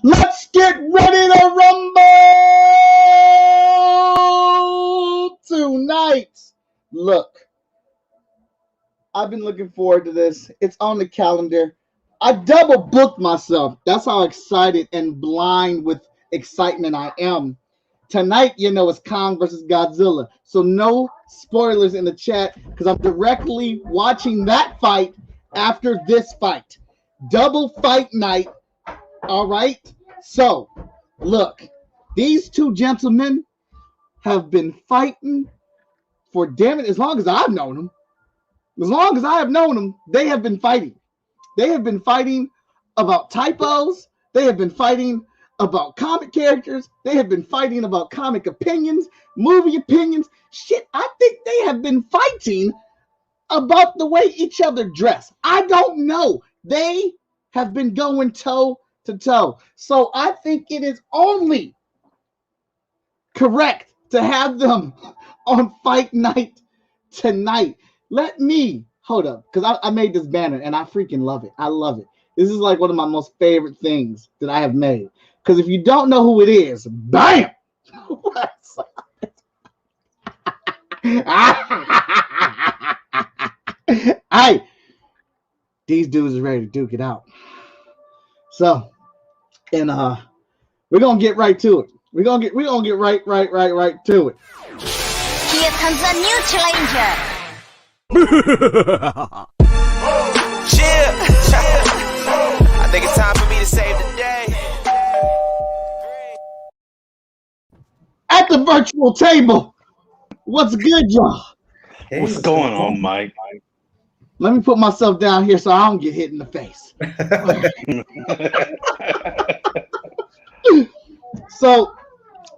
Let's get ready to rumble tonight. Look, I've been looking forward to this. It's on the calendar. I double booked myself. That's how excited and blind with excitement I am. Tonight, it's Kong versus Godzilla. So no spoilers in the chat because I'm directly watching that fight after this fight. Double fight night. All right. So, look, these two gentlemen have been fighting for damn it as long as I've known them. As long as I have known them, they have been fighting. They have been fighting about typos. They have been fighting about comic characters. They have been fighting about comic opinions, movie opinions. Shit, I think they have been fighting about the way each other dress. I don't know. They have been going toe to toe. So I think it is only correct to have them on fight night tonight. Let me hold up, because I made this banner and I freaking love it. I love it. This is like one of my most favorite things that I have made. Because if you don't know who it is, bam! Hey, these dudes are ready to duke it out. So, and we're gonna get right to it. We're gonna get right to it. Here comes a new challenger. Chill. I think it's time for me to save the day. At the virtual table, what's good, y'all? Hey, what's going on, Mike? Let me put myself down here so I don't get hit in the face. So,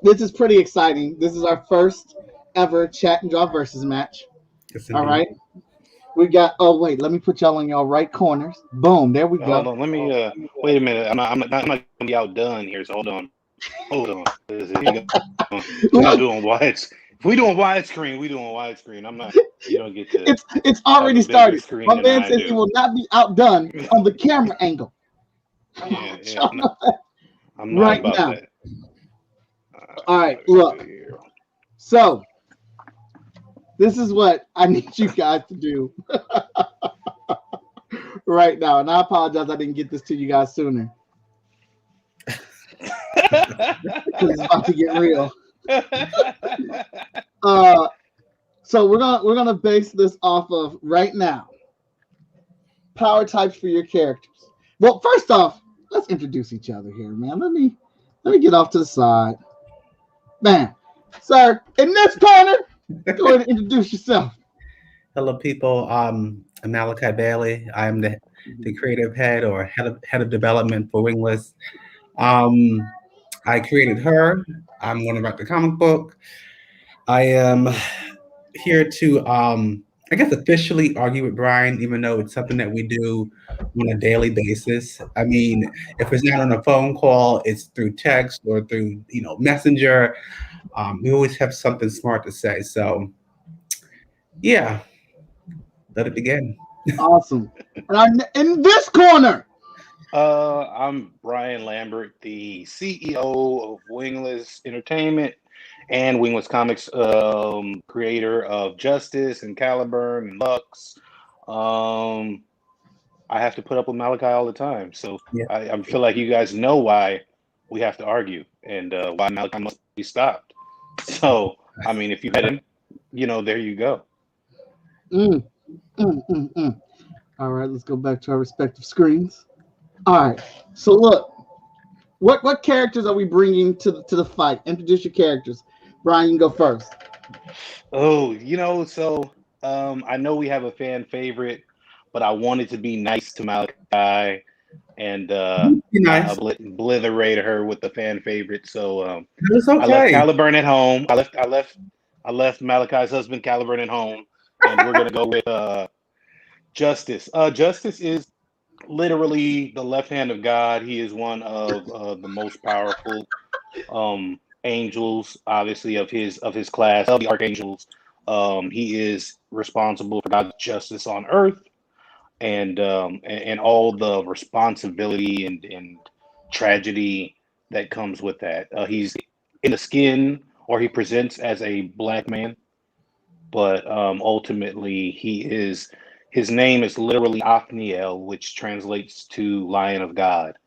this is pretty exciting. This is our first ever Chat and Draw versus match. Yes, all right. We got. Oh wait, let me put y'all in y'all right corners. Boom, there we go. Hold on, let me. Wait a minute. I'm not gonna be outdone here. So hold on. We're doing widescreen. If we doing widescreen, we doing widescreen. I'm not. You don't get to. It's already started. My man says he will not be outdone on the camera angle. Yeah, I'm not right about now. that. All right, look. So, this is what I need you guys to do right now. And I apologize I didn't get this to you guys sooner. Because it's about to get real. So we're gonna base this off of right now. Power types for your characters. Well, first off, let's introduce each other here, man. Let me get off to the side. Bam. Sir, in this corner, go ahead and introduce yourself. Hello, people. I'm Malachi Bailey. I'm the creative head or head of development for Wingless. I created her. I'm going to write the comic book. I am here to, I guess, officially argue with Brian, even though it's something that we do on a daily basis. I mean, if it's not on a phone call, it's through text or through, Messenger. We always have something smart to say. So, yeah, let it begin. Awesome. And in this corner, I'm Brian Lambert, the CEO of Wingless Entertainment and Wingless Comics, creator of Justice and Caliburn and Lux. I have to put up with Malachi all the time, so yeah. I feel like you guys know why we have to argue and why Malachi must be stopped. So, I mean, if you met him, there you go. All right, let's go back to our respective screens. All right, so look, what characters are we bringing to the fight? Introduce your characters. Brian, you can go first. Oh, so I know we have a fan favorite, but I wanted to be nice to Malachi and nice. Obliterate her with the fan favorite. So it's okay. I left Caliburn at home. I left Malachi's husband Caliburn at home, and we're gonna go with Justice. Justice is literally the left hand of God. He is one of the most powerful angels, obviously of his class, of the archangels. He is responsible for God's justice on earth, and all the responsibility and tragedy that comes with that. He's in the skin, or he presents as a black man, but ultimately his name is literally Othniel, which translates to Lion of God.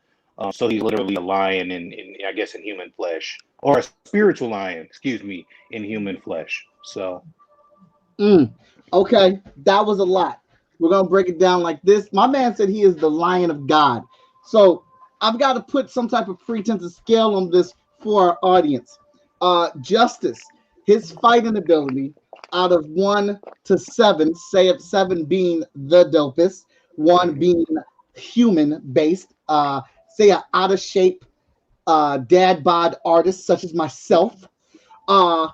So he's literally a lion in I guess in human flesh, or a spiritual lion, excuse me, in human flesh. So Okay, that was a lot. We're gonna break it down like this. My man said he is the Lion of God. So I've got to put some type of pretense of scale on this for our audience. Justice, his fighting ability out of 1 to 7, say of 7 being the dopest, 1 being human based, say a out of shape dad bod artist such as myself. Uh,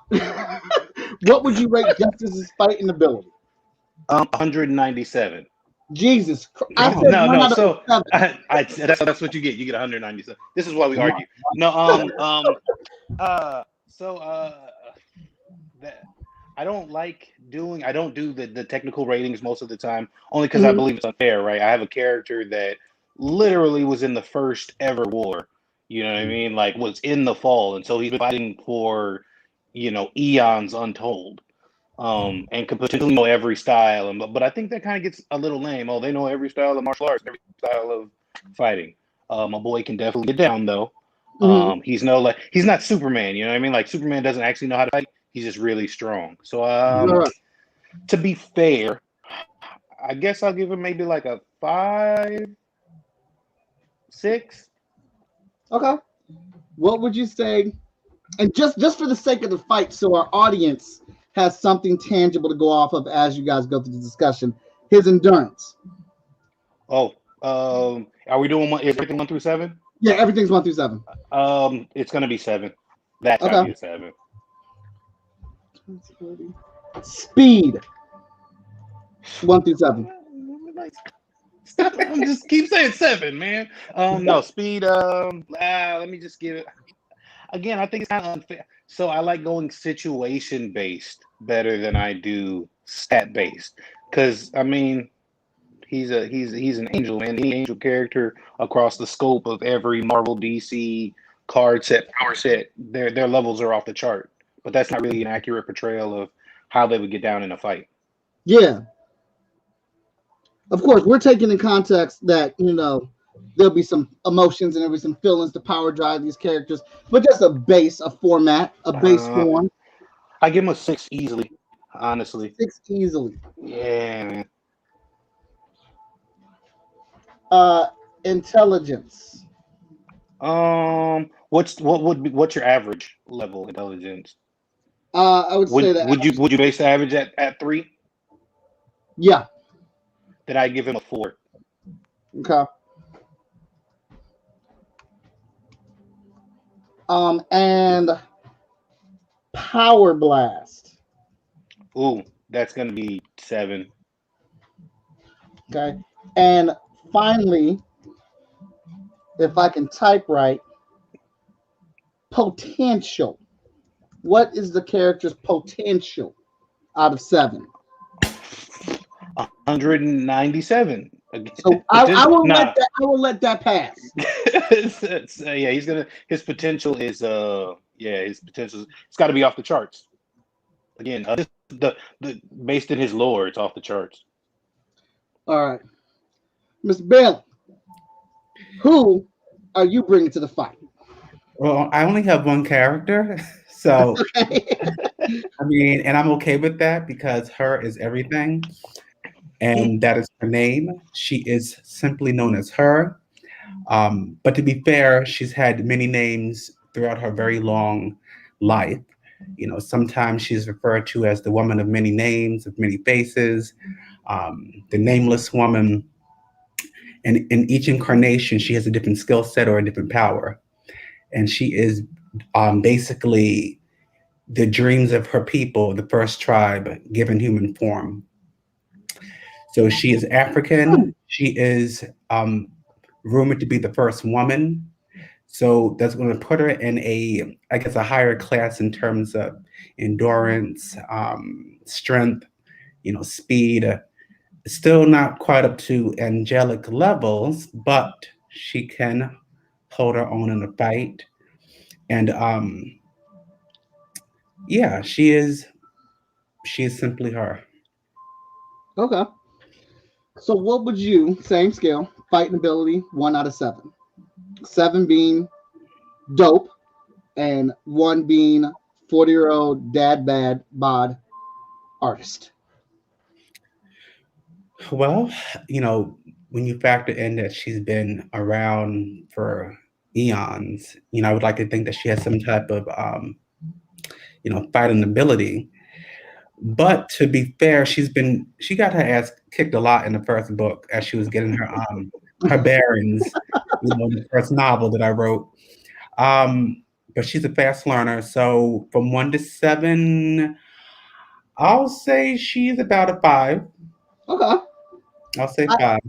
what would you rate Justice's fighting ability? 197. Jesus, I Wow. said No, one no. out of So 7. that's what you get. You get 197. This is why we argue. No, so that I don't like doing. I don't do the technical ratings most of the time, only because I Mhm. believe it's unfair, right? I have a character that literally was in the first ever war. You know what I mean? Like was in the fall, and so he's been fighting for eons untold. And could potentially know every style, but I think that kind of gets a little lame. Oh, they know every style of martial arts, every style of fighting. My boy can definitely get down though. Mhm. He's not Superman, you know what I mean? Like Superman doesn't actually know how to fight. He's just really strong. So Right. to be fair, I guess I'll give him maybe like a 5, 6. Okay. What would you say? And just for the sake of the fight, so our audience has something tangible to go off of as you guys go through the discussion. His endurance. Oh, are we doing is everything 1 through 7? Yeah, everything's 1 through 7. It's gonna be 7. That's gotta Okay. be a 7. Speed. 1 through 7. Stop. I'm just keep saying 7, man. No speed. Let me just give it again. I think it's kind of unfair. So I like going situation based better than I do stat based. Because I mean, he's an angel, man. Any angel character across the scope of every Marvel, DC card set, power set, their levels are off the chart. But that's not really an accurate portrayal of how they would get down in a fight. Yeah. Of course, we're taking in context that, there'll be some emotions and there'll be some feelings to power drive these characters, but just a format, a base Uh, form. I give him a 6 easily, honestly. 6 easily. Yeah, man. Uh, Intelligence. What's your average level intelligence? I would say that. Would you base the average at 3? Yeah. Then I give him a 4. Okay. And Power Blast. Ooh, that's gonna be 7. Okay. And finally, if I can type right, potential. What is the character's potential out of 7? 197. So I will let that pass. Yeah, his potential is it's got to be off the charts. Again, the based in his lore, it's off the charts. All right, Mr. Bailey, who are you bringing to the fight? Well, I only have one character, so I mean, and I'm okay with that because her is everything, and that is her name. She is simply known as her. But to be fair, she's had many names throughout her very long life. Sometimes she's referred to as the woman of many names, of many faces, the nameless woman. And in each incarnation, she has a different skill set or a different power. And she is basically the dreams of her people, the first tribe given human form. So she is African. She is rumored to be the first woman. So that's going to put her in I guess, a higher class in terms of endurance, strength, speed. Still not quite up to angelic levels, but she can hold her own in a fight. And yeah, she is simply her. Okay. So what would you, same scale, fighting ability, 1 out of 7. 7 being dope, and 1 being 40-year-old dad bod artist. Well, when you factor in that she's been around for eons, I would like to think that she has some type of fighting ability. But to be fair, she got her ass kicked a lot in the first book as she was getting her bearings, in the first novel that I wrote. But she's a fast learner. So from 1 to 7, I'll say she's about a 5. Okay. I'll say I, 5.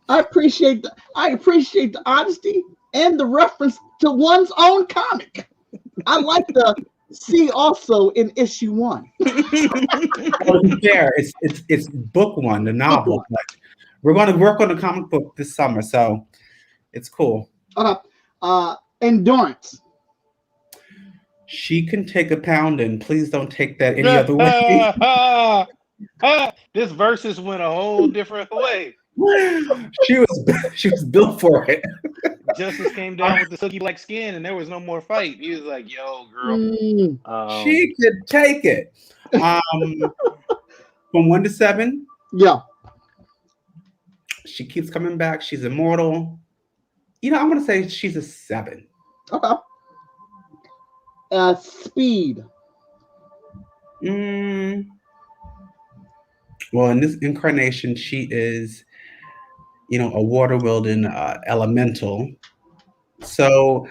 I appreciate the honesty and the reference to one's own comic. I like the see also in issue 1. Well, to be fair, it's book 1, the novel. But we're going to work on the comic book this summer, so it's cool. Okay. Endurance. She can take a pound, and please don't take that any other way. This versus went a whole different way. She was built for it. Justice came down with the silky black skin, and there was no more fight. He was like, "Yo, girl, She could take it." From 1 to 7, Yeah. she keeps coming back. She's immortal. I'm gonna say she's a 7. Okay. Speed. Well, in this incarnation, she is, a water-wielding elemental. So,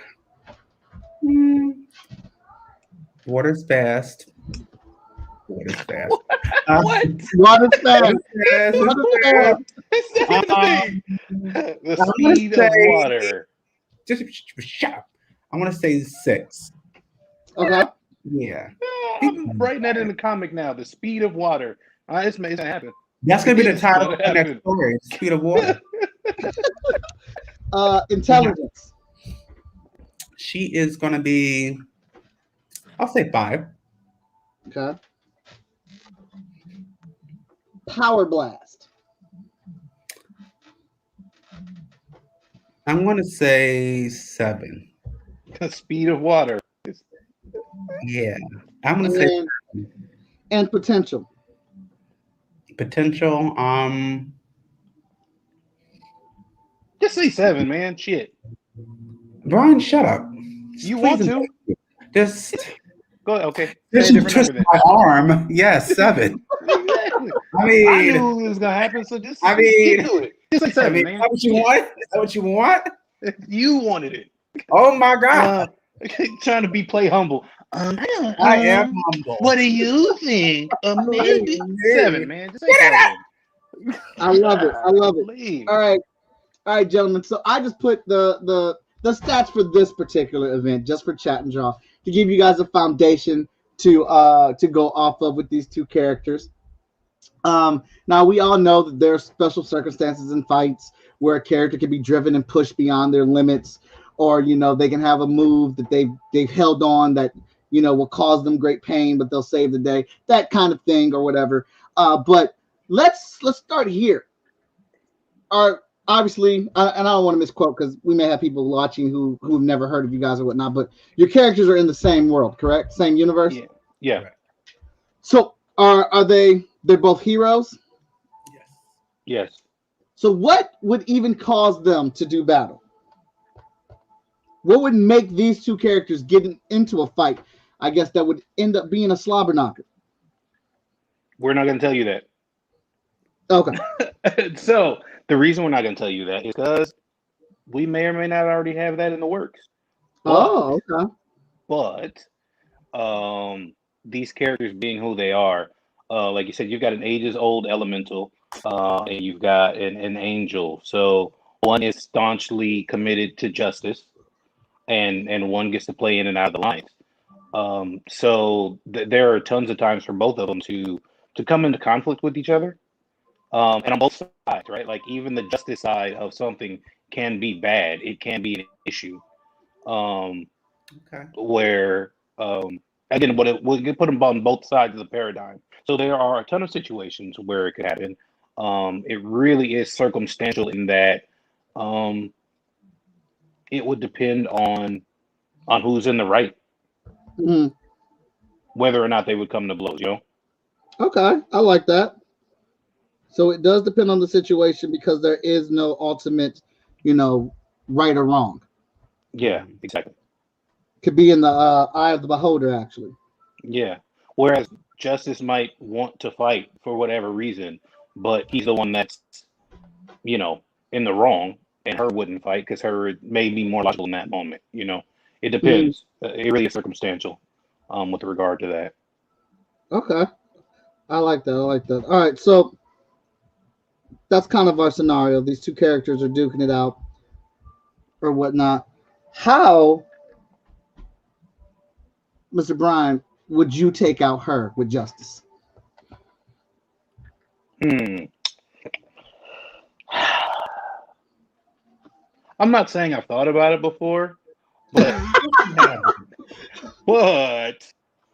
water's fast. Water's fast. what? Water's fast. Water's fast. The speed of water. Just shut up. I'm gonna say 6. Okay. Yeah. I'm writing that in the comic now. The speed of water. It's gonna happen. That's gonna be the title of the next story. Speed of water. Intelligence. She is gonna be, I'll say 5. Okay. Power blast. I'm gonna say 7. The speed of water. Yeah. I'm gonna say and potential. Potential. Just say 7, man. Shit. Brian, shut up. You want to? Just go ahead. Okay. Just twist my arm. Yes, 7. Exactly. I mean, I knew it was gonna happen. So just get to it. Just say 7, man. Is that what you want? Is that what you want? You wanted it. Oh my God. Trying to play humble. I am humble. What do you think? Maybe 7, man. Just say 7. I love it. I love it. All right, gentlemen. So I just put the stats for this particular event just for Chat and Draw to give you guys a foundation to go off of with these two characters. Now we all know that there are special circumstances in fights where a character can be driven and pushed beyond their limits, or they can have a move that they've held on that will cause them great pain, but they'll save the day, that kind of thing or whatever. But let's start here. Obviously, and I don't want to misquote because we may have people watching who've never heard of you guys or whatnot, but your characters are in the same world, correct? Same universe? Yeah. So are they're both heroes? Yes. So what would even cause them to do battle? What would make these two characters get into a fight? I guess that would end up being a slobber knocker. We're not going to tell you that. Okay. So the reason we're not going to tell you that is because we may or may not already have that in the works. Oh, okay. But these characters being who they are, like you said, you've got an ages-old elemental, and you've got an angel. So one is staunchly committed to justice, and one gets to play in and out of the lines. So there are tons of times for both of them to come into conflict with each other, and on both sides, right? Like even the justice side of something can be bad. It can be an issue. Okay. where again, we'll put them on both sides of the paradigm. So there are a ton of situations where it could happen. It really is circumstantial in that um, it would depend on who's in the right, Mhm. whether or not they would come to blows. Okay, I like that. So it does depend on the situation because there is no ultimate, you know, right or wrong. Yeah, exactly. Could be in the eye of the beholder, actually. Yeah. Whereas Justice might want to fight for whatever reason, but he's the one that's in the wrong, and her wouldn't fight because her may be more logical in that moment. It Mhm. depends. It really is circumstantial, with regard to that. Okay, I like that. I like that. All right, so that's kind of our scenario. These two characters are duking it out or whatnot. How, Mr. Bryan, would you take out her with justice? Hmm. I'm not saying I've thought about it before, but but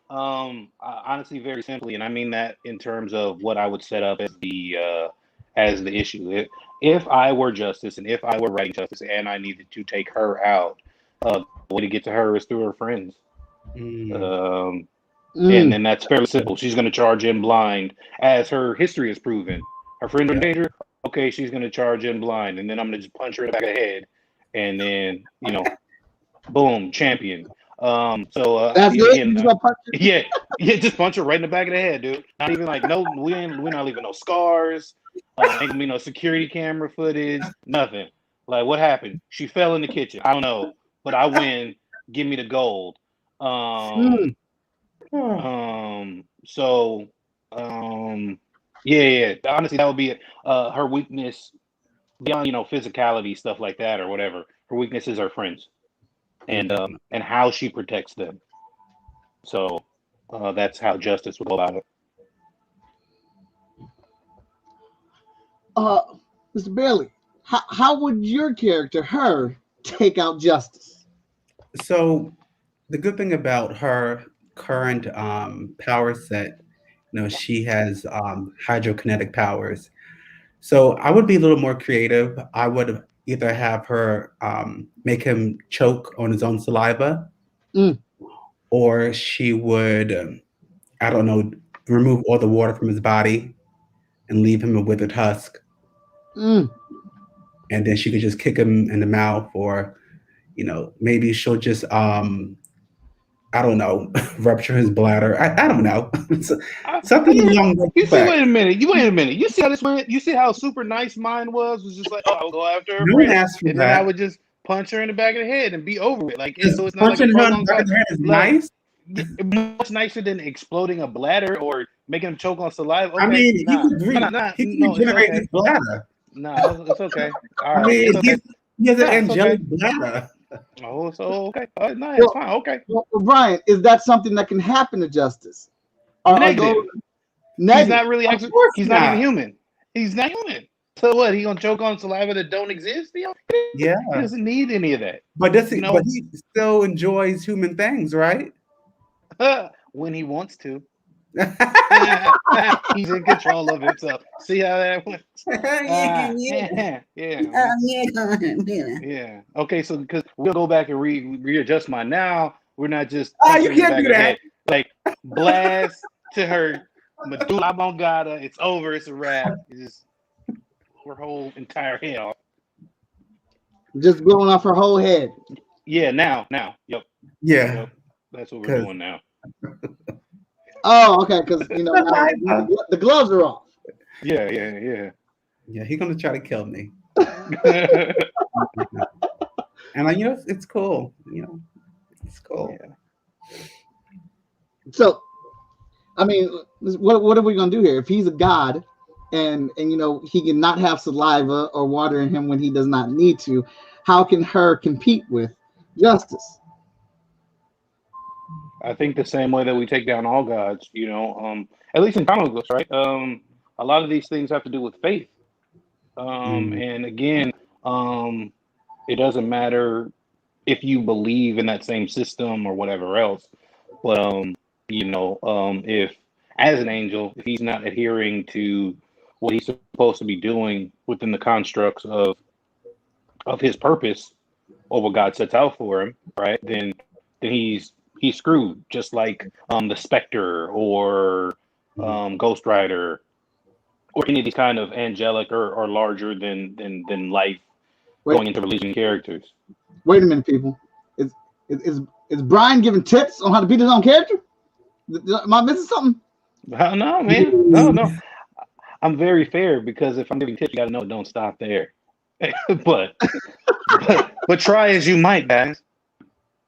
honestly, very simply, and I mean that in terms of what I would set up as the issue. If I were Justice and if I were writing Justice and I needed to take her out, the way to get to her is through her friends. Mm, Um, and Mm. then that's fairly simple. She's going to charge in blind, as her history has proven. Her friends are in yeah. danger. Okay, she's going to charge in blind, and then I'm going to just punch her in the back of the head, and then boom, champion. That's it. You again, just gonna punch her? yeah, yeah, just punch her right in the back of the head, dude. Not even like no, we're not leaving no scars. Ain't gonna be no security camera footage, nothing. Like what happened? She fell in the kitchen. I don't know, but I win. Give me the gold. Mm. Oh, So, um, yeah. Honestly, that would be it. Her weakness beyond physicality, stuff like that, or whatever. Her weakness is her friends, and how she protects them. So, that's how Justice would go about it. Uh, Mr. Bailey, how would your character, her, take out justice? so the good thing about her current power set, she has hydrokinetic powers. So I would be a little more creative. I would either have her make him choke on his own saliva, Mm. or she would, I don't know, remove all the water from his body and leave him a withered husk. Mm. And then she could just kick him in the mouth, or, maybe she'll just, I don't know, rupture his bladder. I don't know. Something along those You see, facts. wait a minute. You wait a minute. You see how this went? You see how super nice mine was? Was just like, oh, I would go after her No one friend, asked for and then I that. would just punch her in the back of the head and be over it. Like, Because so it's not like a punching her in the prolonged back fight. of the head is Like, nice. much nicer than exploding a bladder or making him choke on saliva. I Okay, mean, he nah, could nah, nah, he can no, it's regenerate his okay. bladder. Nah, it's okay. All I right, mean, it's okay. he has an Nah, it's angelic okay. bladder. Oh, so okay. Nah, it's Well, fine. Okay. Brian, is that something that can happen to justice? Are those Negative. He's negative? not really Of actually. course He's not even not. human. He's not human. So what? He gonna choke on saliva that don't exist? Yeah, He doesn't need any of that. but You but know, he still enjoys human things, right? when he wants to. He's in control of himself. See how that went? Yeah, yeah. Okay, so because we'll go back and readjust mine. Now we're not just punching You her in the can't back do of the that. head. Like blast to her medulla oblongata. It's over. It's a wrap. It's just her whole entire head off. Just blowing off her whole head. Yeah, now. Yep. Yeah, Yep. That's what we're because doing now. Oh, okay, because now the gloves are off. Yeah. yeah, he's gonna try to kill me, Yeah. and it's cool. It's cool. So, I mean, what are we gonna do here? If he's a god, and he can not have saliva or water in him when he does not need to, how can her compete with justice? I think the same way that we take down all gods, at least in comic books, right? A lot of these things have to do with faith. Mm, And again, it doesn't matter if you believe in that same system or whatever else. But if as an angel, if he's not adhering to what he's supposed to be doing within the constructs of his purpose or what God sets out for him, right? Then he's screwed. Just like the Spectre or Ghost Rider or any of these kind of angelic or larger than life Wait, going into religion characters. wait a minute, people. Is Brian giving tips on how to beat his own character? Am I missing something? No, man, no. I'm very fair because if I'm giving tips, you got to know it don't stop there. but, but try as you might, guys.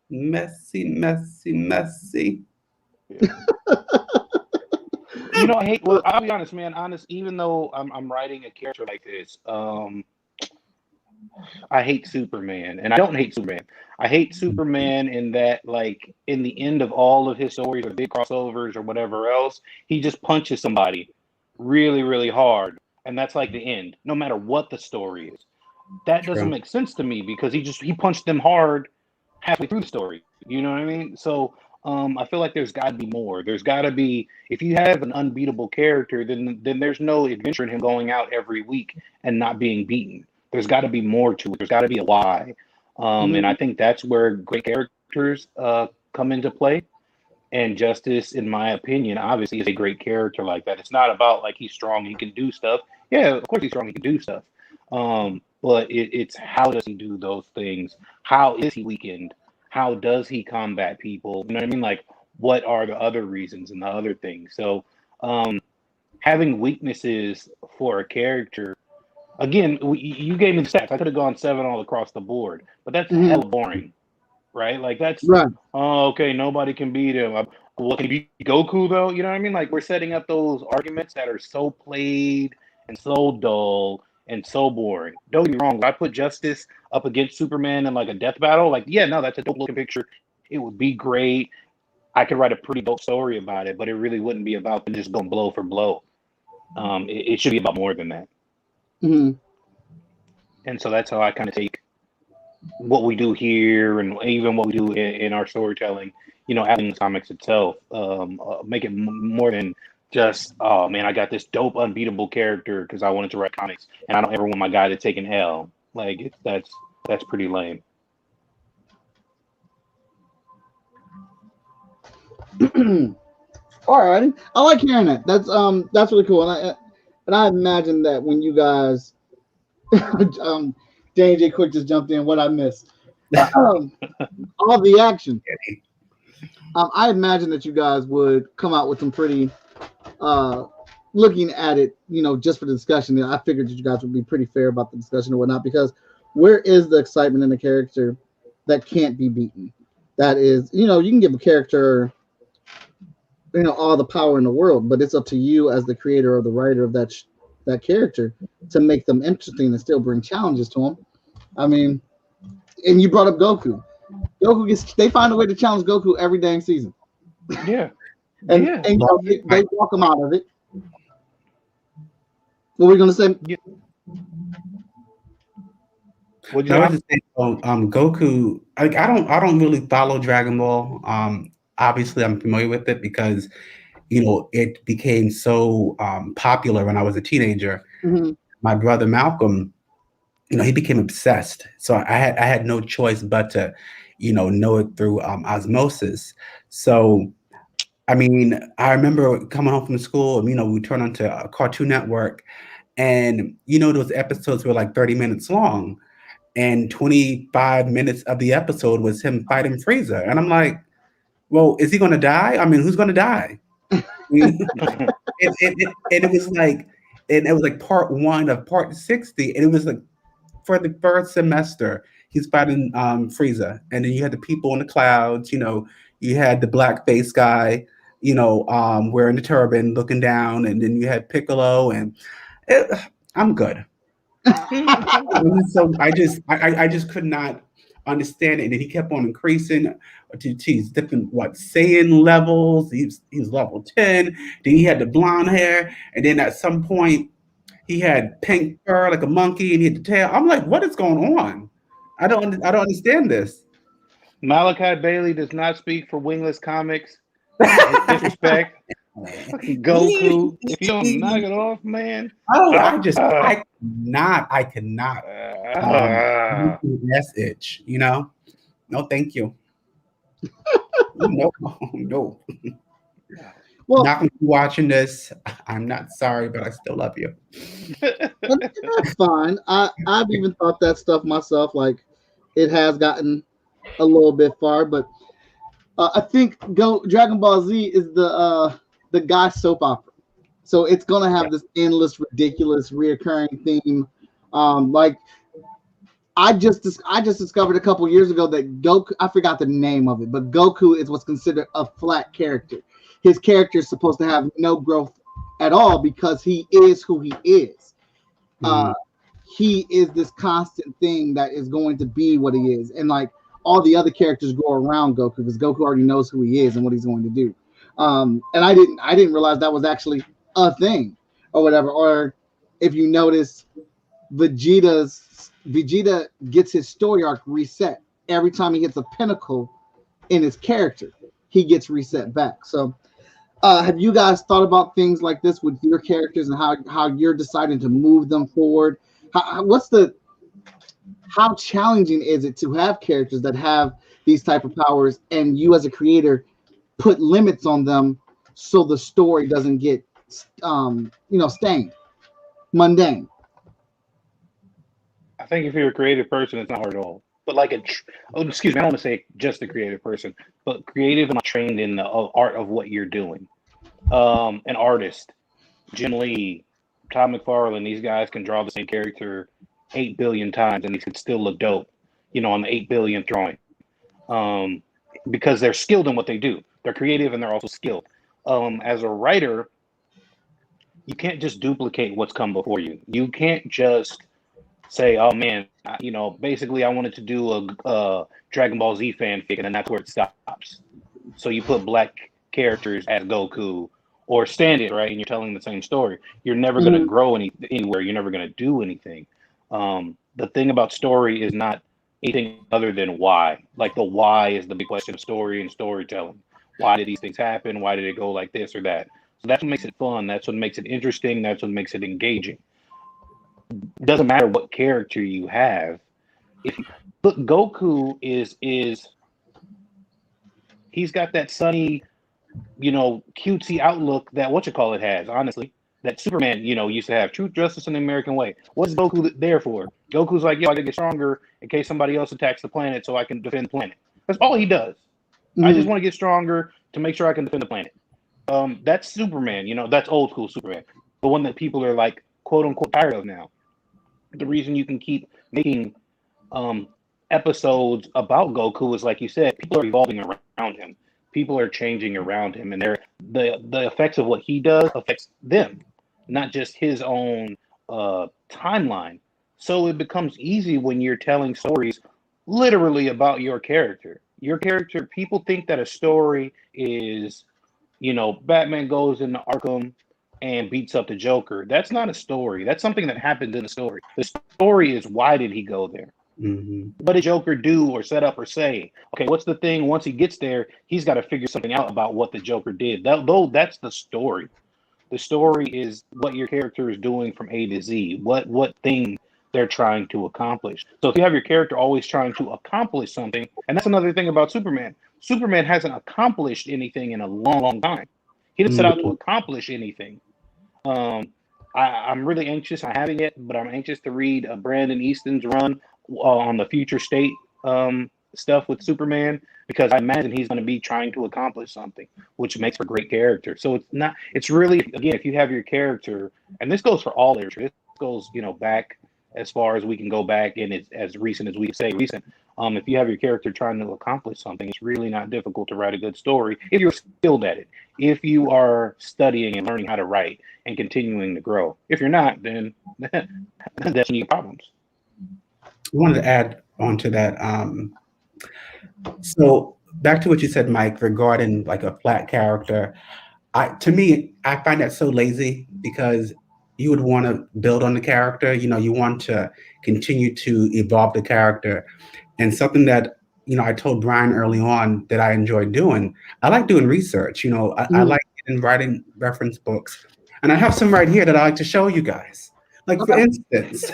Messy. I hate. Well, I'll be honest, man. Even though I'm writing a character like this, I hate Superman, and I don't hate Superman. I hate Superman in that, like, in the end of all of his stories or big crossovers or whatever else, he just punches somebody really, really hard, and that's like the end, no matter what the story is. That doesn't make sense to me because he punched them hard halfway through the story. You know what I mean? So I feel like there's got to be more. There's got to be, if you have an unbeatable character, then there's no adventure in him going out every week and not being beaten. There's got to be more to it. There's got to be a why. And I think that's where great characters come into play. And Justice, in my opinion, obviously is a great character like that. It's not about like he's strong, he can do stuff. Yeah, of course he's strong, he can do stuff. But it's how does he do those things? How is he weakened? How does he combat people? You know what I mean? Like, what are the other reasons and the other things? So having weaknesses for a character, again, you gave me the stats. I could have gone 7 all across the board, but that's hella boring, right? Like that's Right. Oh, okay, nobody can beat him. Well, can you beat Goku though? You know what I mean? Like we're setting up those arguments that are so played and so dull and so boring. Don't get me wrong. If I put Justice up against Superman in like a death battle, like yeah, no, that's a dope looking picture. It would be great. I could write a pretty dope story about it, but it really wouldn't be about just going blow for blow. It should be about more than that. Mm-hmm. And so that's how I kind of take what we do here and even what we do in our storytelling, adding the comics itself, make it more than just, oh man, I got this dope unbeatable character because I wanted to write comics and I don't ever want my guy to take an L. Like that's pretty lame. All right, I like hearing that. That's really cool, and I imagine that when you guys, Danny J. Quick just jumped in. What I missed, all the action. I imagine that you guys would come out with some pretty, looking at it, just for the discussion. I figured that you guys would be pretty fair about the discussion or whatnot, because where is the excitement in a character that can't be beaten? That is, you can give a character, all the power in the world, but it's up to you as the creator or the writer of that character to make them interesting and still bring challenges to them. I mean, and you brought up Goku. They find a way to challenge Goku every dang season. Yeah. and they walk him out of it. What were we gonna say? Yeah. Goku. I don't really follow Dragon Ball. Obviously, I'm familiar with it because it became so popular when I was a teenager. Mm-hmm. My brother Malcolm, he became obsessed. So I had no choice but to, know it through osmosis. So, I mean, I remember coming home from school and, we turned onto a Cartoon Network and, those episodes were like 30 minutes long and 25 minutes of the episode was him fighting Frieza. And I'm like, well, is he going to die? I mean, who's going to die? And it was like part 1 of part 60. And it was like for the first semester, he's fighting Frieza. And then you had the people in the clouds, you had the black face guy, wearing the turban looking down. And then you had Piccolo and I'm good. So I just could not understand it. And then he kept on increasing to these different Saiyan levels. He's level 10. Then he had the blonde hair, and then at some point he had pink fur like a monkey, and he had the tail. I'm like, what is going on? I don't understand this. Malachi Bailey does not speak for Wingless Comics. It's disrespect. Fucking Goku. If you don't knock it off, man. Oh, I cannot. Uh, Yes, itch. You know. No, thank you. No, no. Well, Not gonna be watching this. I'm not sorry, but I still love you. that's fine. I've even thought that stuff myself. Like, it has gotten a little bit far, but I think Dragon Ball Z is the guy soap opera, so it's gonna have this endless, ridiculous, reoccurring theme. Like I just discovered a couple years ago that Goku. I forgot the name of it, but Goku is what's considered a flat character. His character is supposed to have no growth at all because he is who he is. He is this constant thing that is going to be what he is, and like all the other characters go around Goku because Goku already knows who he is and what he's going to do. And I didn't realize that was actually a thing or whatever. Or if you notice, Vegeta gets his story arc reset every time he hits a pinnacle in his character. He gets reset back. So, have you guys thought about things like this with your characters and how you're deciding to move them forward? How challenging is it to have characters that have these type of powers and you as a creator put limits on them so the story doesn't get stained, mundane? I think if you're a creative person, it's not hard at all. But like excuse me, I don't want to say just a creative person, but creative and trained in the art of what you're doing. An artist, Jim Lee, Todd McFarlane, these guys can draw the same character 8 billion times and he could still look dope, on the 8 billionth drawing. Because they're skilled in what they do. They're creative and they're also skilled. As a writer, you can't just duplicate what's come before you. You can't just say, oh man, basically I wanted to do a Dragon Ball Z fanfic and then that's where it stops. So you put black characters as Goku or stand it, right? And you're telling the same story. You're never going to grow anywhere. You're never going to do anything. The thing about story is not anything other than why. Like the why is the big question of story and storytelling. Why did these things happen? Why did it go like this or that? So that's what makes it fun. That's what makes it interesting. That's what makes it engaging. It doesn't matter what character you have. Look, Goku is he's got that sunny, cutesy outlook that has, honestly. That Superman, used to have truth, justice, and the American way. What's Goku there for? Goku's like, I gotta get stronger in case somebody else attacks the planet so I can defend the planet. That's all he does. I just want to get stronger to make sure I can defend the planet. That's Superman, that's old school Superman. The one that people are like, quote unquote, tired of now. The reason you can keep making episodes about Goku is, like you said, people are evolving around him. People are changing around him, and the effects of what he does affects them, not just his own timeline. So it becomes easy when you're telling stories literally about your character. Your character, people think that a story is, Batman goes into Arkham and beats up the Joker. That's not a story. That's something that happens in the story. The story is, why did he go there? What did Joker do or set up or say? Okay, what's the thing? Once he gets there, he's got to figure something out about what the Joker did. That's the story. The story is what your character is doing from A to Z. What thing they're trying to accomplish. So if you have your character always trying to accomplish something, and that's another thing about Superman. Superman hasn't accomplished anything in a long, long time. He didn't set out to accomplish anything. I'm really anxious. I haven't yet, but I'm anxious to read Brandon Easton's run on the future state stuff with Superman, because I imagine he's going to be trying to accomplish something, which makes for great character. So it's really, again, if you have your character, and this goes for all literature, this goes, back as far as we can go back, and it's as recent as we say recent. If you have your character trying to accomplish something, it's really not difficult to write a good story if you're skilled at it. If you are studying and learning how to write and continuing to grow. If you're not, then that's your problems. I wanted to add on to that. So back to what you said, Mike, regarding like a flat character. To me, I find that so lazy, because you would want to build on the character. You want to continue to evolve the character. And something that I told Brian early on that I enjoy doing. I like doing research. I like writing reference books, and I have some right here that I like to show you guys. Like for instance,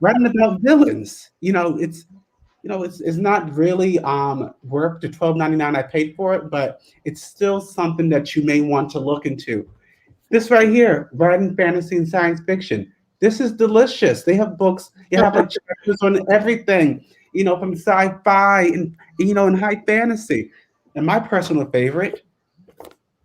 writing about villains. It's not really worth the $12.99 I paid for it, but it's still something that you may want to look into. This right here, writing fantasy and science fiction. This is delicious. They have books. They have like chapters on everything, from sci-fi and high fantasy. And my personal favorite,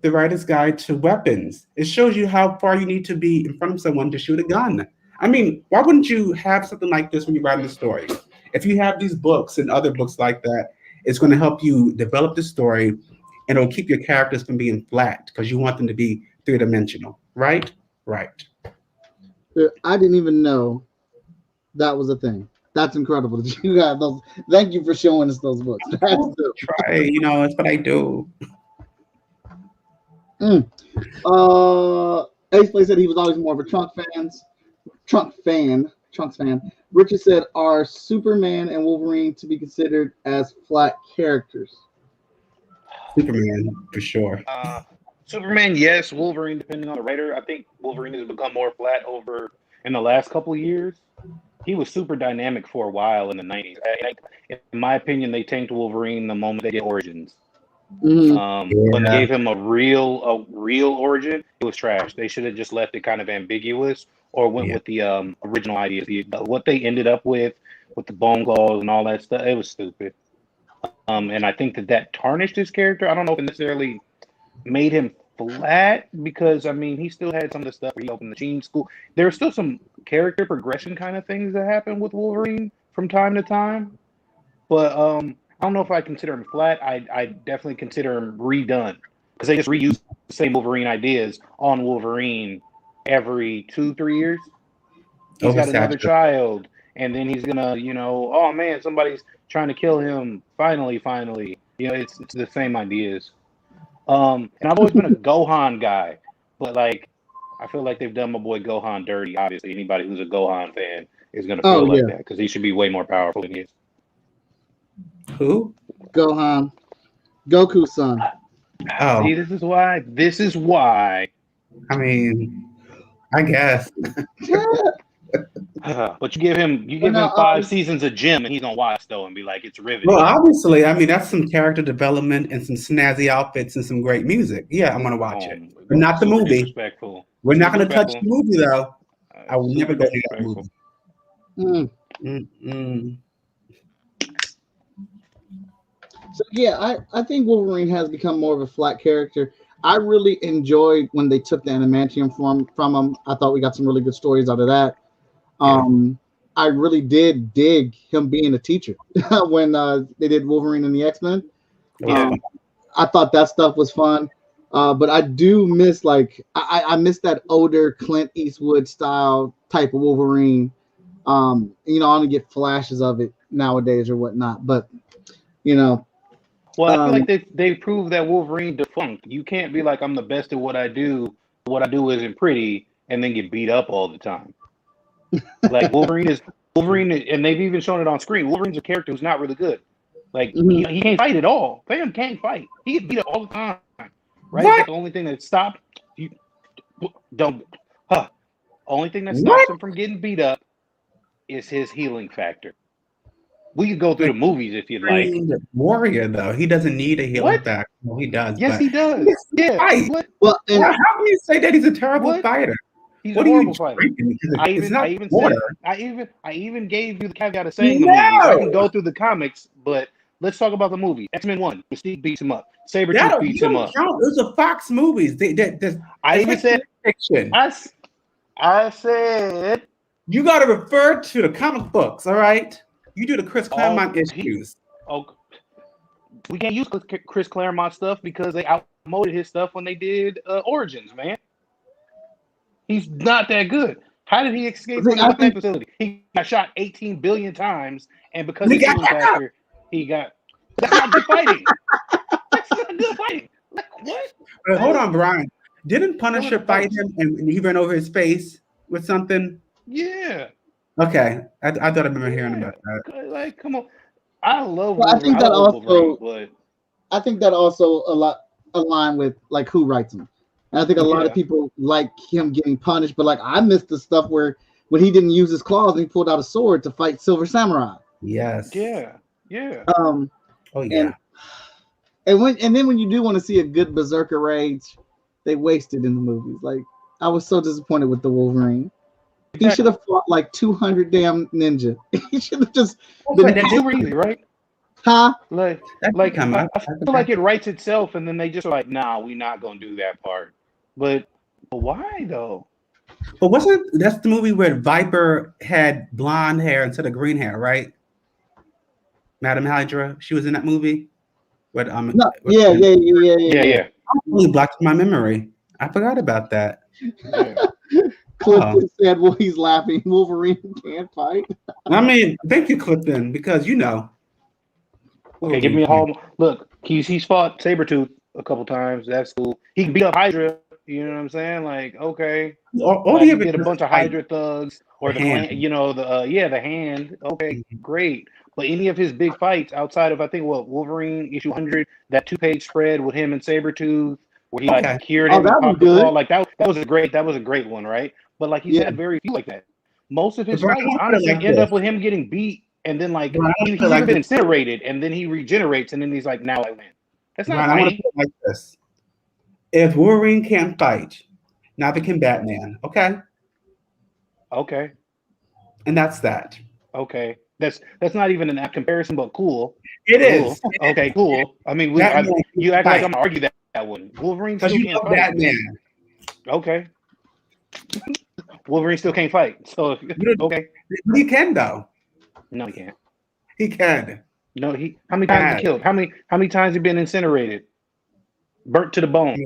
The Writer's Guide to Weapons. It shows you how far you need to be in front of someone to shoot a gun. I mean, why wouldn't you have something like this when you're writing a story? If you have these books and other books like that, it's going to help you develop the story, and it'll keep your characters from being flat because you want them to be three-dimensional, right? Right. I didn't even know that was a thing. That's incredible that you got those. Thank you for showing us those books. That's dope. Try, it's what I do. Ace Play said he was always more of a Trunks fan. Richard said, are Superman and Wolverine to be considered as flat characters? Superman, for sure. Superman, yes. Wolverine, depending on the writer. I think Wolverine has become more flat over in the last couple of years. He was super dynamic for a while in the 90s. In my opinion, they tanked Wolverine the moment they did Origins. When they gave him a real origin, it was trash. They should have just left it kind of ambiguous, or went with the original ideas. What they ended up with the bone claws and all that stuff, it was stupid. And I think that tarnished his character. I don't know if it necessarily made him flat, because I mean he still had some of the stuff where he opened the Gene School. There's still some character progression kind of things that happen with Wolverine from time to time, but I don't know if I consider him flat. I definitely consider him redone, because they just reuse the same Wolverine ideas on Wolverine every 2-3 years. He's got another child, and then he's gonna, oh man, somebody's trying to kill him. Finally, it's the same ideas. And I've always been a Gohan guy, but like I feel like they've done my boy Gohan dirty. Obviously, anybody who's a Gohan fan is gonna feel like that, because he should be way more powerful than he is. Who? Gohan. Goku's son. Oh. See, this is why. I mean, I guess. But you give him 5 seasons of Gym, and he's gonna watch though and be like, it's riveting. Well, obviously, I mean that's some character development and some snazzy outfits and some great music. Yeah, I'm gonna watch it, but not the movie. Disrespectful. We're not gonna touch the movie though. I will never go to that movie. So yeah, I think Wolverine has become more of a flat character. I really enjoyed when they took the adamantium from him. I thought we got some really good stories out of that. I really did dig him being a teacher when they did Wolverine and the X-Men. I thought that stuff was fun. But I do miss I miss that older Clint Eastwood style type of Wolverine. I only get flashes of it nowadays or whatnot. But well, I feel like they proved that Wolverine defunct. You can't be like, I'm the best at what I do. What I do isn't pretty, and then get beat up all the time. Like Wolverine, and they've even shown it on screen. Wolverine's a character who's not really good. Like he can't fight at all. Fam can't fight. He gets beat up all the time. Right? That's the only thing that stopped you. Only thing that stops him from getting beat up is his healing factor. We could go through the movies if you'd like. Warrior, though, he doesn't need a healing factor. Well, he does. Yes, he does. Yeah. Well, how can you say that he's a terrible fighter? He's a horrible fighter. I even gave you the caveat of saying the movies. I can go through the comics, but let's talk about the movie. X-Men 1. Mystique beats him up. Sabretooth beats him up. Those are Fox movies. I even said fiction. I said you got to refer to the comic books. All right. You do the Chris Claremont issues. We can't use Chris Claremont stuff because they outmoded his stuff when they did Origins, man. He's not that good. How did he escape from the facility? He got shot 18 billion times, and because of the factor, he got. That's not good fighting. That's not good fighting. Like, what? But hold on, Brian. Didn't Punisher fight him and he ran over his face with something? Yeah. Okay, I thought I remember hearing about that. Like, come on. I love Well, Wolverine. I love Wolverine, but I think that also a lot align with like who writes him. And I think a lot of yeah, people like him getting punished, but like I missed the stuff where when he didn't use his claws and he pulled out a sword to fight Silver Samurai. Yes. yeah, yeah. Um, Oh and yeah. and then when you do want to see a good berserker rage, they wasted in the movies. Like I was so disappointed with the Wolverine. He should Exactly. have fought like 200 damn ninja. He should have just But been, that It's did super easy, right? huh? Like, that did come up. I feel like it writes itself, and then they just are like, nah, we're not gonna do that part. But why though? But wasn't that's the movie where Viper had blonde hair instead of green hair, right? Madam Hydra. She was in that movie. But No, Yeah, yeah. yeah, really blocked my memory. I forgot about that. yeah. Clifton said, "Well, he's laughing. Wolverine can't fight." I mean, thank you, Clifton, because you know. Okay, give Wolverine me a can't. home. Look, he's fought Sabretooth a couple times. That's cool. He can beat up Hydra. You know what I'm saying? Like, okay, All like he he ever did a did bunch was of fight Hydra thugs or the the hand. clan. The hand. Okay, Mhm. great. But any of his big fights outside of I think what Wolverine issue 100, that 2-page spread with him and Sabretooth, where he Okay. like cured Oh, him and that was popped the claw, good. like that was a great one, right? But like he's Yeah. had very few like that. Most of But his Brian, I fights want to put it honestly like end this. up with him getting beat, and then like Brian, I want to he's put it even like been this. incinerated, and then he regenerates, and then he's like, now I win. That's not Brian, I want to fighting. put it like this. If Wolverine can't fight, neither can Batman. Okay? Okay, And that's that. okay. That's not even an apt comparison, but cool. It Cool. is. Okay, cool. I mean, Batman you can't act like fight. I'm gonna argue that one. Wolverine Because still you can't know fight, man. Batman. Okay, Wolverine still can't fight. So You know, okay, he can though. no, he can't. He can. No, he. How many times he Bad. killed? How many times he been incinerated, burnt to the bone?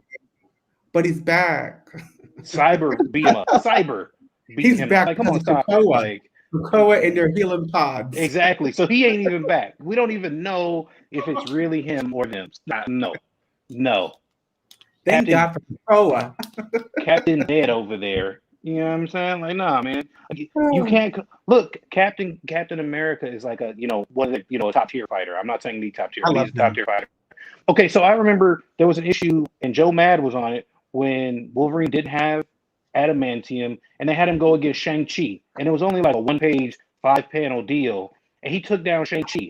But he's back. Cyber beat him up. Cyber beat He's him up. back Like, come because on, of stop it. Krakoa. Like, Krakoa and their healing pods. exactly. So he ain't even back. We don't even know if it's really him or them. No. Thank Captain God for Krakoa. Captain Dead over there. You know what I'm saying? Like, nah, man. You can't look. Captain America is like a a top tier fighter. I'm not saying the top tier, I but love he's a top him. tier fighter. Okay, so I remember there was an issue, and Joe Mad was on it when Wolverine didn't have adamantium, and they had him go against Shang-Chi, and it was only like a 1-page, 5-panel deal, and he took down Shang-Chi.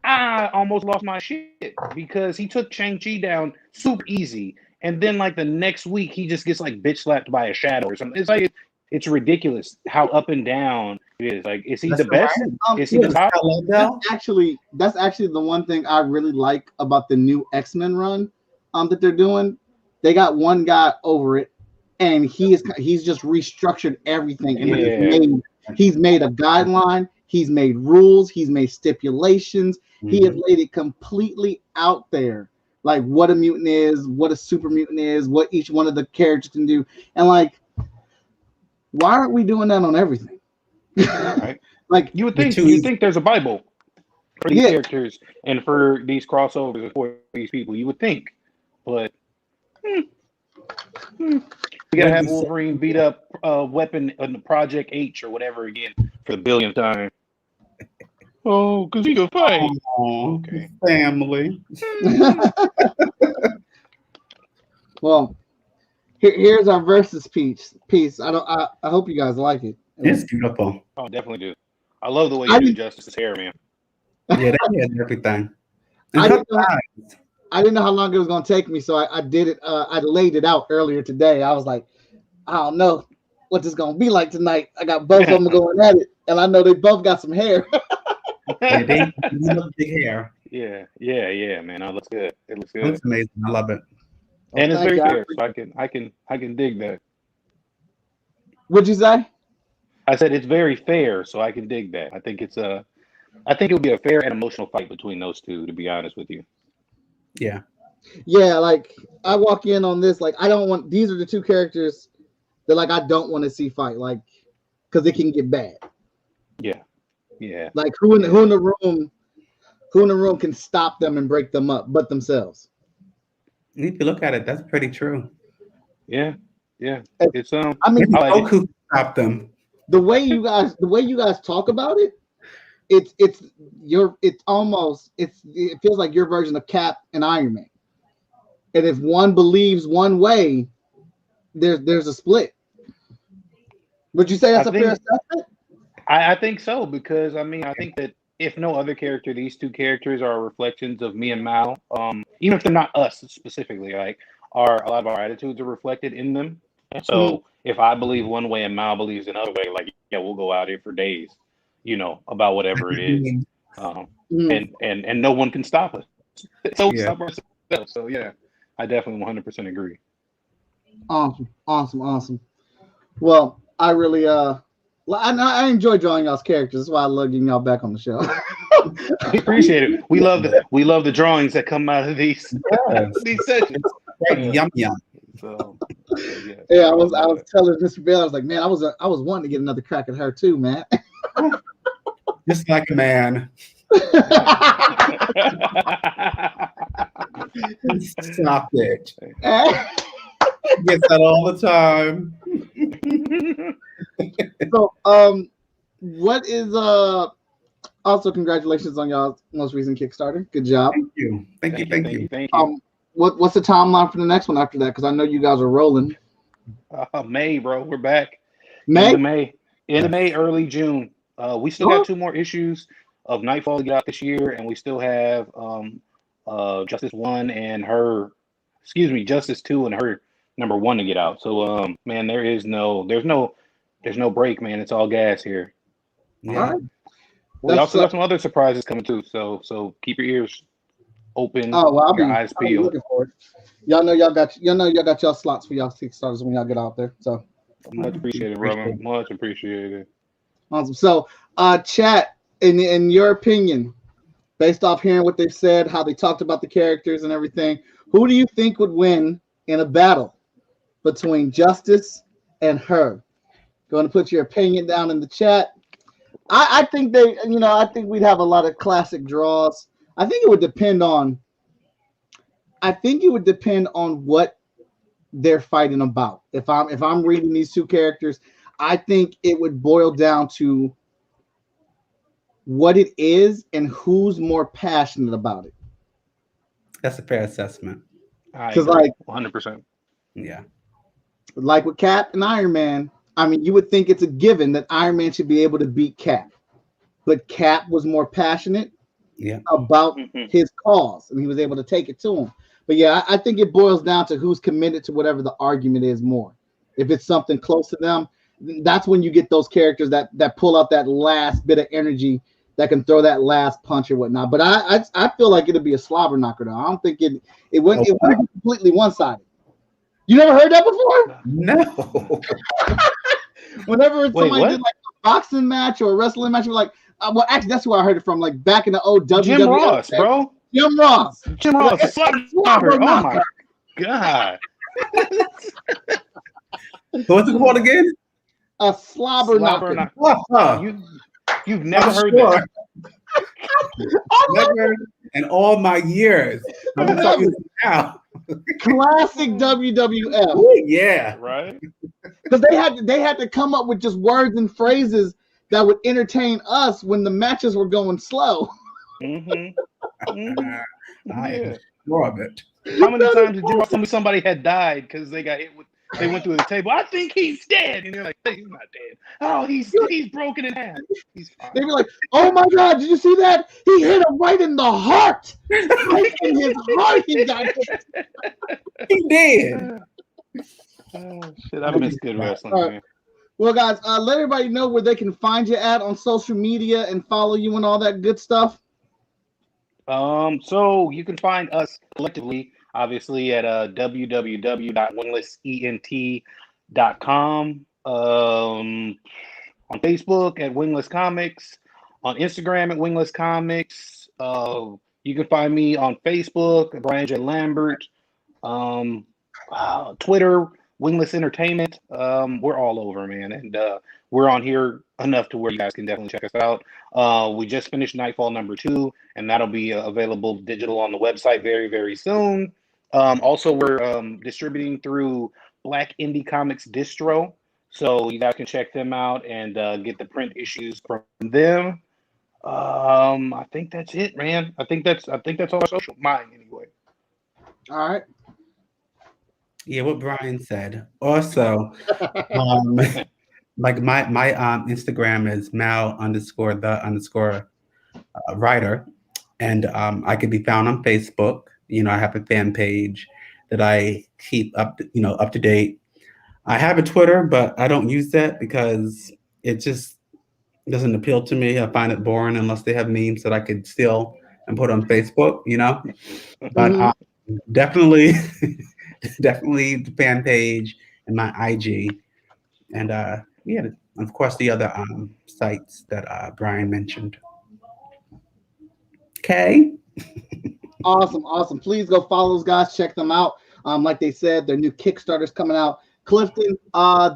I almost lost my shit because he took Shang-Chi down super easy. And then like the next week he just gets like bitch slapped by a shadow or something. It's like it's ridiculous how up and down it is. Like, is he That's the best? right. Is he the top? That's actually the one thing I really like about the new X-Men run that they're doing. They got one guy over it, and he's just restructured everything, and Yeah. he's made a guideline, he's made rules, he's made stipulations, he has laid it completely out there, like what a mutant is, what a super mutant is, what each one of the characters can do, and like, why aren't we doing that on everything? Right. Like You would You're think too easy. there's a Bible for these Yeah. characters and for these crossovers and for these people. You would think, but we gotta have Wolverine beat up weapon in the Project H or whatever again for the billionth time. Oh, because he can fight. Oh, Okay. family. Well, here's our versus piece. I hope you guys like it. It's beautiful. Oh, definitely do. I love the way I you do didn't- Justice's hair, man. Yeah, that has everything. And I cut didn't know- the eyes. I didn't know how long it was going to take me, so I did it. I laid it out earlier today. I was like, I don't know what this going to be like tonight. I got both of them going at it, and I know they both got some hair. Yeah, they look big hair. yeah, man. It looks good. It looks It good, looks amazing. I love it. and it's Thank very you. fair. So I can dig that. What'd you say? I said it's very fair, so I can dig that. I think it would be a fair and emotional fight between those two. To be honest with you. Yeah. Yeah, like I walk in on this, like I don't want. These are the two characters that like I don't want to see fight, like because it can get bad. Yeah. Like who in the room can stop them and break them up, but themselves. If you look at it, that's pretty true. Yeah. It's I mean, Maybe I like Goku could stop them. the way you guys talk about it, it feels like your version of Cap and Iron Man. And if one believes one way, there's a split. Would you say that's I a fair think assessment? I think so because I mean I think that if no other character, these two characters are reflections of me and Mal. Even if they're not us specifically, like our a lot of our attitudes are reflected in them. And Mhm. so if I believe one way and Mal believes another way, like yeah, we'll go out here for days, about whatever it is, Mm, um, Mhm. and no one can stop us. So we yeah. stop ourselves. So yeah, I definitely 100% agree. Awesome, awesome, awesome. Well, I really I enjoy drawing y'all's characters. That's why I love getting y'all back on the show. We appreciate it. We love the drawings that come out of these Yes. these sessions. Right. Yeah. Yum yum. So yes, Yeah, we I love was that. telling Mr. Bell, I was like, man, I was wanting to get another crack at her too, man. Just like a man. Stop it. He gets that all the time. So, what is also congratulations on y'all's most recent Kickstarter. Good job. Thank you. Thank you. Thank you. Thank you. What's the timeline for the next one after that? Because I know you guys are rolling. May, bro, we're back. May. End of May, early June. We still Oh, got 2 more issues of Nightfall to get out this year, and we still have Justice 1 and her, excuse me, Justice 2 and her number 1 to get out. So man, there's no break, man. It's all gas here. all Yeah. right. We That's also got some other surprises coming too. So keep your ears open, oh well, your eyes I'll be peeled. looking for it. Y'all got y'all slots for y'all Kickstarters when y'all get out there. So Much appreciated, brother. Much appreciated. awesome. So, chat in your opinion, based off hearing what they've said, how they talked about the characters and everything, who do you think would win in a battle between Justice and her? Going to put your opinion down in the chat. I think I think we'd have a lot of classic draws. I think it would depend on what they're fighting about. If I'm reading these two characters, I think it would boil down to what it is and who's more passionate about it. That's a fair assessment. I Because agree, 100%. Yeah. like with Cap and Iron Man, I mean, you would think it's a given that Iron Man should be able to beat Cap, but Cap was more passionate Yeah. about Mm-hmm. his cause, and he was able to take it to him. But yeah, I think it boils down to who's committed to whatever the argument is more. If it's something close to them, that's when you get those characters that pull out that last bit of energy that can throw that last punch or whatnot. But I feel like it'd be a slobber knocker though. I don't think it wouldn't be completely one sided. You never heard that before? No. Whenever somebody what? did like a boxing match or a wrestling match, you're like, well, actually, that's where I heard it from. Like back in the old WWF. Jim Ross, bro. Jim Ross. Jim Ross, Like, a slobber slobber knocker. Oh knocker. my god. What's it called again? A slobber knocker. You've never heard sure. that. Never in all my years. I'm gonna tell you now. Classic WWF. Ooh, yeah. Right? Because they had to come up with just words and phrases that would entertain us when the matches were going slow. Mm-hmm. I Yeah. am sure of it. How many times did Jim Ross tell me somebody had died because they got hit with? They went through the table. I think he's dead, and they're like, hey, "He's not dead. Oh, he's broken in half. He's fine." They'd be like, "Oh my God, did you see that? He hit him right in the heart. Right in his heart, he got hit." He did. Oh shit! I miss good wrestling, All right. man. Well, guys, let everybody know where they can find you at on social media and follow you and all that good stuff. So you can find us collectively, obviously, at www.winglessent.com. On Facebook at Wingless Comics, on Instagram at Wingless Comics. You can find me on Facebook, Brian J. Lambert. Twitter, Wingless Entertainment. We're all over, man, and we're on here enough to where you guys can definitely check us out. We just finished Nightfall #2, and that'll be available digital on the website very, very soon. Also, we're distributing through Black Indie Comics Distro, so you guys can check them out and get the print issues from them. I think that's it, man. I think that's all social. Mine anyway. All right. Yeah, what Brian said. Also, like my Instagram is Mal_the_writer, and I can be found on Facebook. You know, I have a fan page that I keep up to date. I have a Twitter, but I don't use that because it just doesn't appeal to me. I find it boring unless they have memes that I could steal and put on Facebook. But definitely, definitely the fan page and my IG, and yeah, of course the other sites that Brian mentioned. Okay. Awesome. Please go follow those guys. Check them out. Like they said, their new Kickstarter's coming out. Clifton,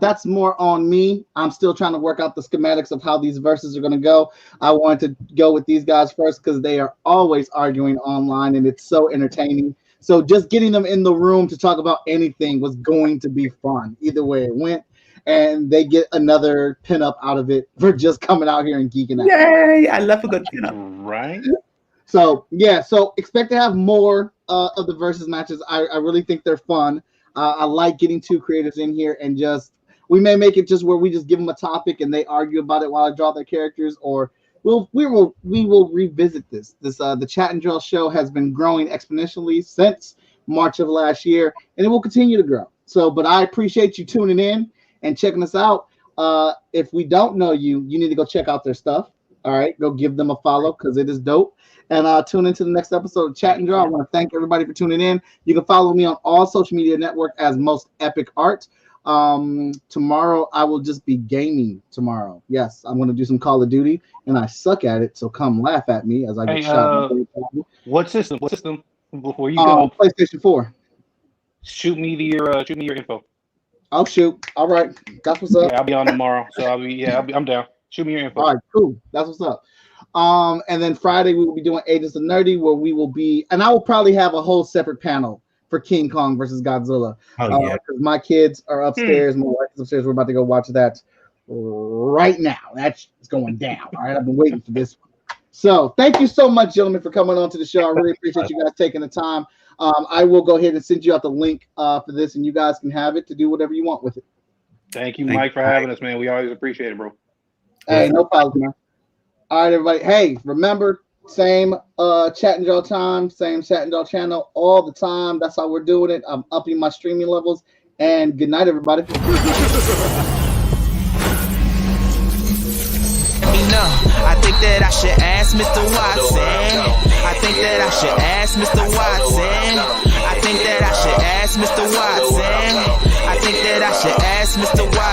that's more on me. I'm still trying to work out the schematics of how these verses are going to go. I wanted to go with these guys first because they are always arguing online, and it's so entertaining. So just getting them in the room to talk about anything was going to be fun. Either way it went, and they get another pinup out of it for just coming out here and geeking out. Yay! I love a good pinup. Right? So yeah, so expect to have more of the versus matches. I really think they're fun. I like getting two creators in here and we may make it just where we just give them a topic and they argue about it while I draw their characters, or we will revisit this. The Chat and Draw show has been growing exponentially since March of last year, and it will continue to grow. So, but I appreciate you tuning in and checking us out. If we don't know you, you need to go check out their stuff. All right, go give them a follow because it is dope. And tune into the next episode of Chat and Draw. I want to thank everybody for tuning in. You can follow me on all social media network as Most Epic Art. Tomorrow I will just be gaming tomorrow. Yes, I'm going to do some Call of Duty, and I suck at it, so come laugh at me as I get shot. What system? Before you go, PlayStation 4. Shoot me your info. Oh shoot! All right, that's what's up. Yeah, I'll be on tomorrow, so I'm down. Shoot me your info. All right, cool. That's what's up. And then Friday we will be doing Agents of Nerdy, where we will be, and I will probably have a whole separate panel for King Kong versus Godzilla. Oh yeah. Because my kids are upstairs, my wife is upstairs. We're about to go watch that right now. That's going down. All right, I've been waiting for this one. So thank you so much, gentlemen, for coming on to the show. I really appreciate you guys taking the time. I will go ahead and send you out the link for this, and you guys can have it to do whatever you want with it. Thank you, Mike, for having us, man. We always appreciate it, bro. Hey, no problem, man. All right, everybody. Hey, remember, same Chat and Draw time, same Chat and Draw channel all the time. That's how we're doing it. I'm upping my streaming levels. And good night, everybody. No, I think that I should ask Mr. Watson. I think that I should ask Mr. Watson. I think that I should ask Mr. Watson. I think that I should ask Mr. Watson.